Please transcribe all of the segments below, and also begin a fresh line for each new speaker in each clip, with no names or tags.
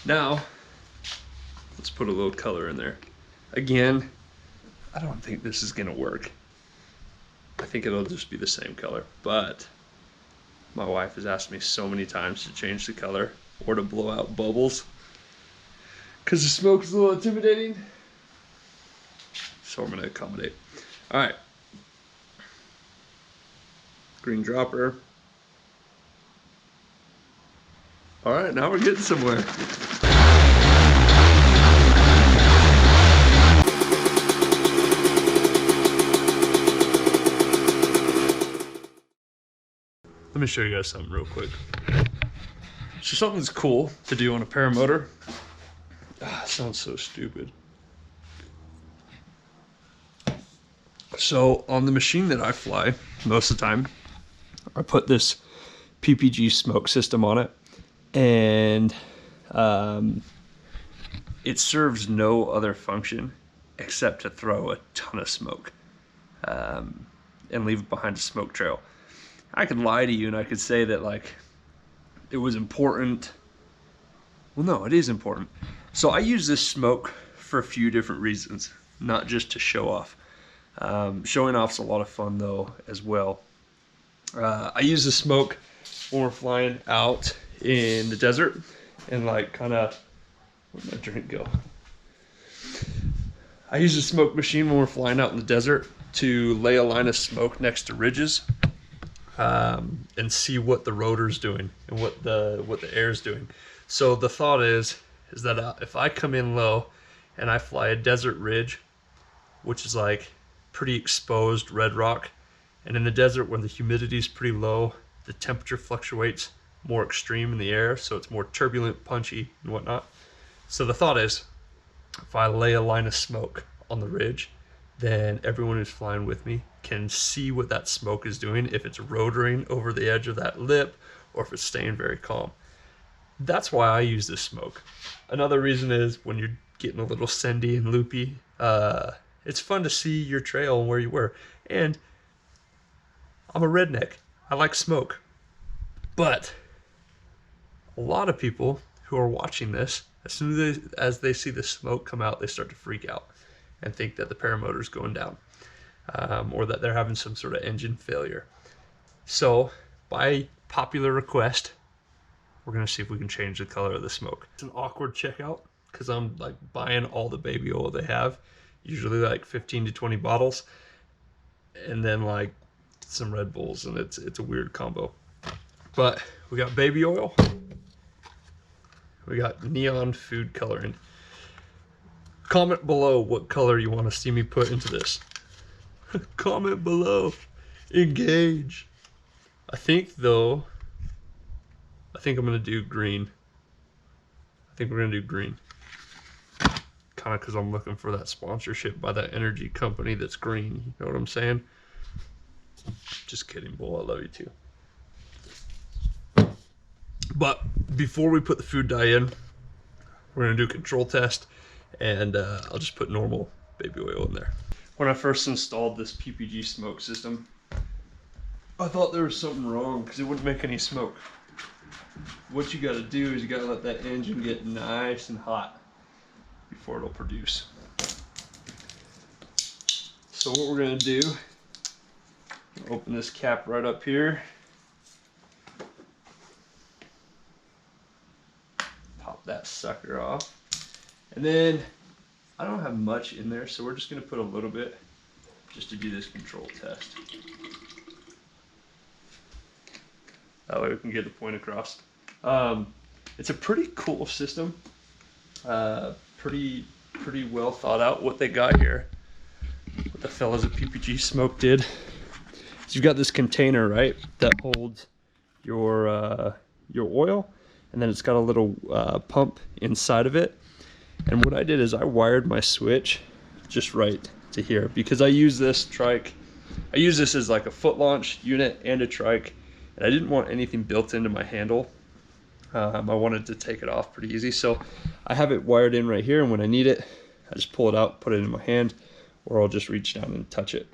Now, let's put a little color in there. Again, I don't think this is gonna work. I think it'll just be the same color, but my wife has asked me so many times to change the color or to blow out bubbles because the smoke is a little intimidating. So I'm gonna accommodate. All right. Green dropper. All right, now we're getting somewhere. Let me show you guys something real quick. So something that's cool to do on a paramotor. Sounds so stupid. So on the machine that I fly, most of the time, I put this PPG smoke system on it, and it serves no other function except to throw a ton of smoke and leave behind a smoke trail. I could lie to you and I could say that like it was important. Well, no, it is important. So I use this smoke for a few different reasons, not just to show off. Showing off's a lot of fun though as well. I use the smoke when we're flying out in the desert and like kind of, where'd my drink go? I use the smoke machine when we're flying out in the desert to lay a line of smoke next to ridges and see what the rotor's doing and what the air's doing. So the thought is that if I come in low and I fly a desert ridge, which is like pretty exposed red rock, and in the desert when the humidity is pretty low, the temperature fluctuates more extreme in the air, so it's more turbulent, punchy, and whatnot. So the thought is, if I lay a line of smoke on the ridge, then everyone who's flying with me can see what that smoke is doing, if it's rotoring over the edge of that lip, or if it's staying very calm. That's why I use this smoke. Another reason is when you're getting a little sendy and loopy, it's fun to see your trail and where you were. And I'm a redneck. I like smoke. But a lot of people who are watching this, as soon as they see the smoke come out, they start to freak out and think that the paramotor's going down, or that they're having some sort of engine failure. So by popular request, we're gonna see if we can change the color of the smoke. It's an awkward checkout because I'm like buying all the baby oil they have, usually like 15 to 20 bottles, and then like some Red Bulls, and it's a weird combo. But we got baby oil, we got neon food coloring. Comment below what color you want to see me put into this. Comment below. Engage. I think I'm gonna do green. I think we're gonna do green. Kind of because I'm looking for that sponsorship by that energy company that's green. You know what I'm saying? Just kidding, Bull. I love you too. But before we put the food dye in, we're gonna do a control test, and I'll just put normal baby oil in there. When I first installed this PPG smoke system, I thought there was something wrong because it wouldn't make any smoke. What you gotta do is you gotta let that engine get nice and hot before it'll produce. So what we're gonna do, open this cap right up here. Pop that sucker off. And then, I don't have much in there, so we're just gonna put a little bit just to do this control test. That way we can get the point across. It's a pretty cool system. Pretty well thought out what they got here. What the fellas at PPG Smoke did. So you've got this container, right, that holds your oil, and then it's got a little pump inside of it. And what I did is I wired my switch just right to here, because I use this trike. I use this as like a foot launch unit and a trike, and I didn't want anything built into my handle. I wanted to take it off pretty easy, so I have it wired in right here, and when I need it, I just pull it out, put it in my hand, or I'll just reach down and touch it.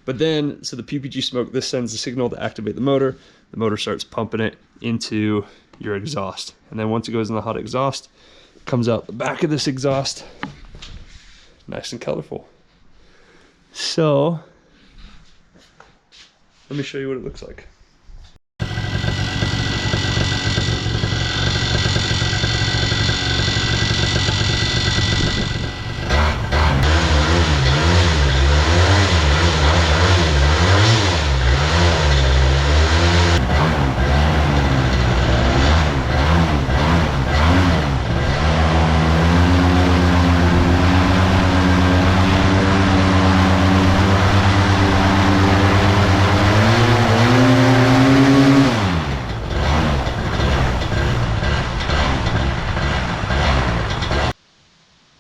But then, so the PPG Smoke, this sends a signal to activate the motor starts pumping it into your exhaust, and then once it goes in the hot exhaust, comes out the back of this exhaust. Nice and colorful. So, let me show you what it looks like.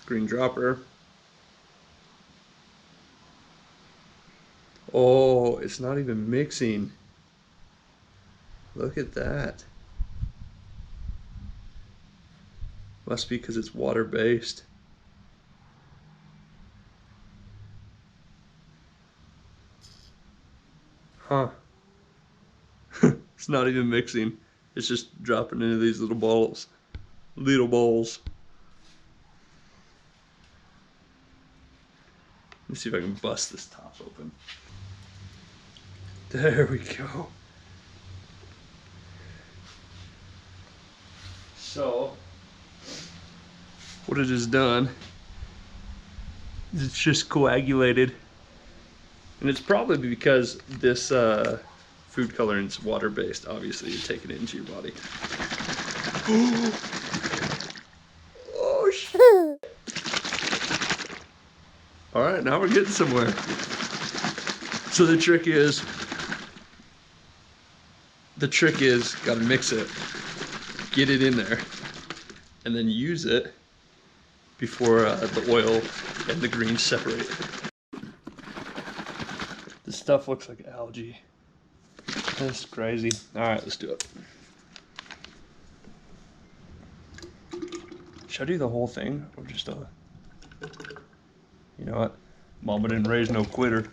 Green dropper. Oh, it's not even mixing. Look at that. Must be because it's water-based. Huh. It's not even mixing. It's just dropping into these little balls. Little balls. Let me see if I can bust this top open. There we go. So, what it has done is it's just coagulated. And it's probably because this food coloring is water-based. Obviously, you're taking it into your body. Oh, shit. All right, now we're getting somewhere. So the trick is, gotta mix it, get it in there, and then use it before the oil and the greens separate. This stuff looks like algae. That's crazy. All right, let's do it. Should I do the whole thing or just a... You know what? Mama didn't raise no quitter.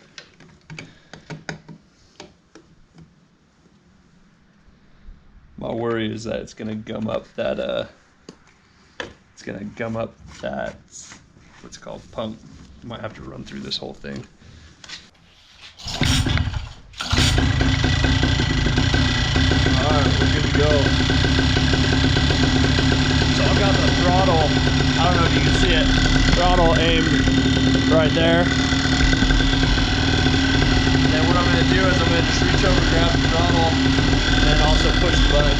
My worry is that it's gonna gum up that what's it called, pump. Might have to run through this whole thing. Alright, we're good to go. So I've got the throttle, I don't know if you can see it, throttle aimed right there. And then what I'm going to do is I'm going to just reach over, grab the throttle, and then also push the button.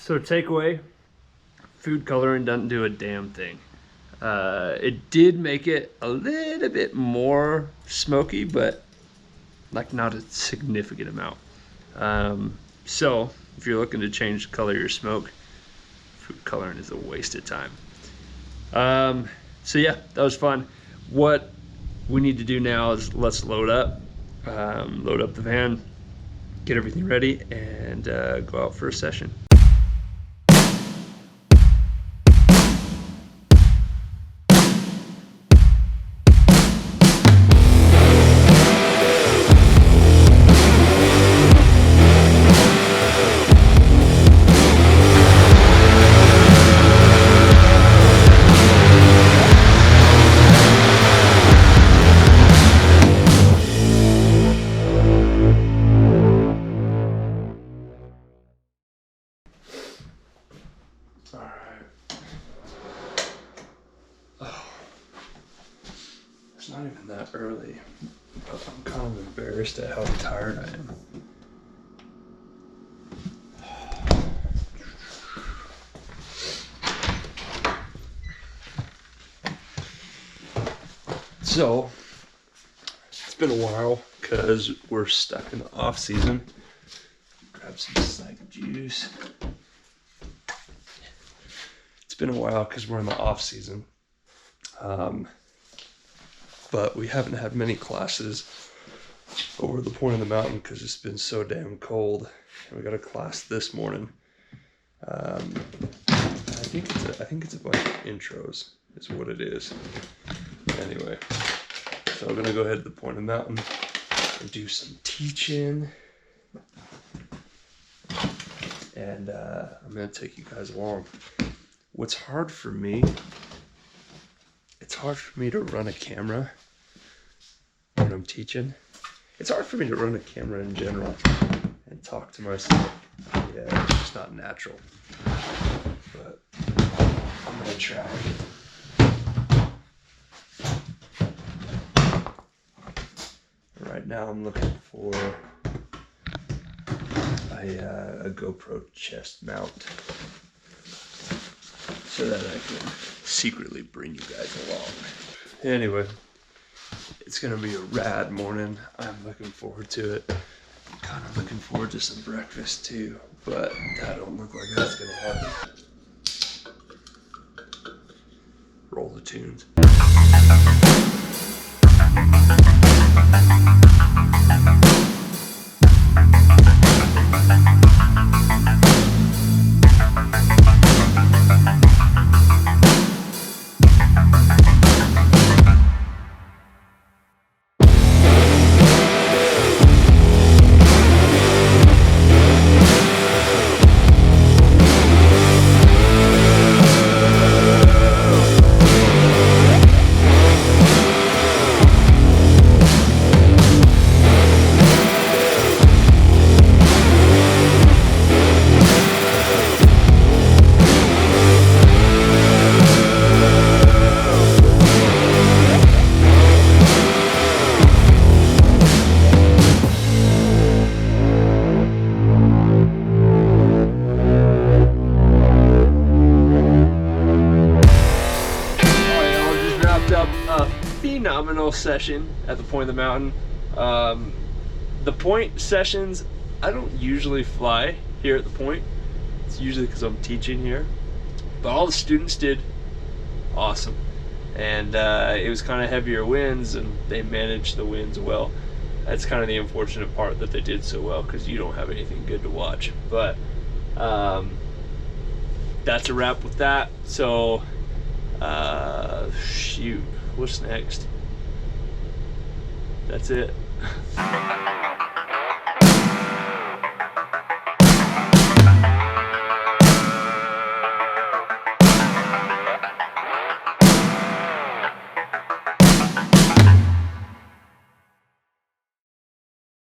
So takeaway, food coloring doesn't do a damn thing. It did make it a little bit more smoky, but like not a significant amount. So if you're looking to change the color of your smoke, food coloring is a waste of time. So yeah, that was fun. What we need to do now is let's load up the van, get everything ready, and go out for a session. It's not even that early, but I'm kind of embarrassed at how tired I am. So it's been a while because we're stuck in the off season. Grab some psych juice. It's been a while because we're in the off season. But we haven't had many classes over the point of the mountain because it's been so damn cold. And we got a class this morning. I think it's a bunch of intros is what it is. Anyway, so I'm gonna go ahead to the point of the mountain and do some teaching. And I'm gonna take you guys along. What's hard for me, it's hard for me to run a camera when I'm teaching. It's hard for me to run a camera in general and talk to myself. Yeah, it's just not natural. But I'm gonna try. Right now I'm looking for a GoPro chest mount so that I can secretly bring you guys along. Anyway, it's gonna be a rad morning. I'm looking forward to it. I'm kind of looking forward to some breakfast too, but that don't look like that's gonna happen. Roll the tunes. Phenomenal session at the point of the mountain. The point sessions, I don't usually fly here at the point. It's usually because I'm teaching here, but all the students did awesome, and it was kind of heavier winds and they managed the winds well. That's kind of the unfortunate part, that they did so well, because you don't have anything good to watch. But that's a wrap with that. So shoot, what's next? That's it.